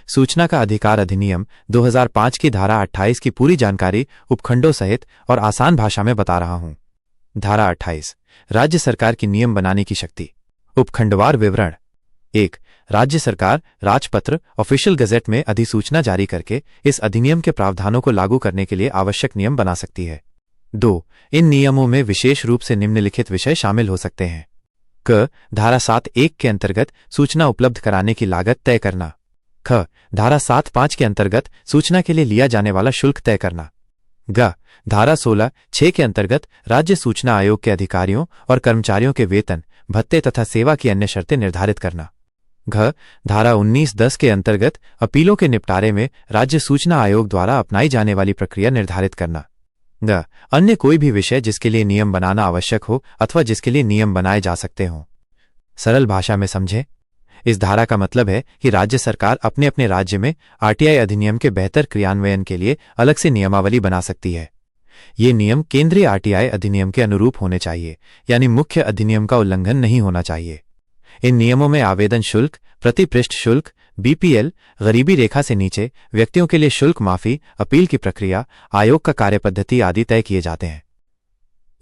सूचना का अधिकार अधिनियम 2005 की धारा 28 की पूरी जानकारी उपखंडों सहित और आसान भाषा में बता रहा हूं। धारा 28, राज्य सरकार की नियम बनाने की शक्ति। उपखंडवार विवरण। 1. राज्य सरकार राजपत्र ऑफिशियल गजेट में अधिसूचना जारी करके इस अधिनियम के प्रावधानों को लागू करने के लिए आवश्यक नियम बना सकती है। 2. इन नियमों में विशेष रूप से निम्नलिखित विषय शामिल हो सकते हैं। क. धारा 7(1) के अंतर्गत सूचना उपलब्ध कराने की लागत तय करना। ख. धारा 7(5) के अंतर्गत सूचना के लिए लिया जाने वाला शुल्क तय करना। ग. धारा 16(6) के अंतर्गत राज्य सूचना आयोग के अधिकारियों और कर्मचारियों के वेतन, भत्ते तथा सेवा की अन्य शर्तें निर्धारित करना। घ. धारा 19(10) के अंतर्गत अपीलों के निपटारे में राज्य सूचना आयोग द्वारा अपनाई जाने वाली प्रक्रिया निर्धारित करना। ग. अन्य कोई भी विषय जिसके लिए नियम बनाना आवश्यक हो अथवा जिसके लिए नियम बनाए जा सकते हों। सरल भाषा में समझें। इस धारा का मतलब है कि राज्य सरकार अपने अपने राज्य में आरटीआई अधिनियम के बेहतर क्रियान्वयन के लिए अलग से नियमावली बना सकती है। ये नियम केंद्रीय आरटीआई अधिनियम के अनुरूप होने चाहिए, यानी मुख्य अधिनियम का उल्लंघन नहीं होना चाहिए। इन नियमों में आवेदन शुल्क, प्रति पृष्ठ शुल्क, बीपीएल, गरीबी रेखा से नीचे व्यक्तियों के लिए शुल्क माफी, अपील की प्रक्रिया, आयोग का कार्यपद्धति आदि तय किए जाते हैं।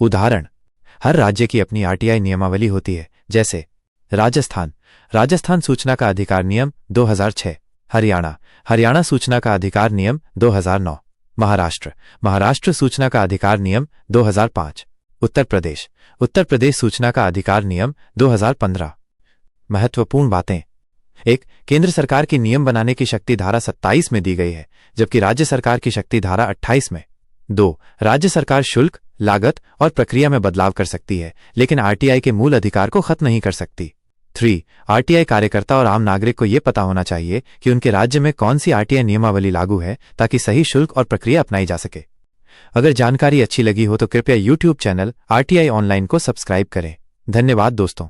उदाहरण: हर राज्य की अपनी आरटीआई नियमावली होती है, जैसे राजस्थान सूचना का अधिकार नियम 2006। हरियाणा सूचना का अधिकार नियम 2009। महाराष्ट्र सूचना का अधिकार नियम 2005। उत्तर प्रदेश सूचना का अधिकार नियम 2015। महत्वपूर्ण बातें। 1. केंद्र सरकार की नियम बनाने की शक्ति धारा 27 में दी गई है, जबकि राज्य सरकार की शक्ति धारा 28 में। 2. राज्य सरकार शुल्क, लागत और प्रक्रिया में बदलाव कर सकती है, लेकिन आरटीआई के मूल अधिकार को खत्म नहीं कर सकती। 3. आरटीआई कार्यकर्ता और आम नागरिक को यह पता होना चाहिए कि उनके राज्य में कौन सी आरटीआई नियमावली लागू है, ताकि सही शुल्क और प्रक्रिया अपनाई जा सके। अगर जानकारी अच्छी लगी हो तो कृपया YouTube चैनल आरटीआई ऑनलाइन को सब्सक्राइब करें। धन्यवाद दोस्तों।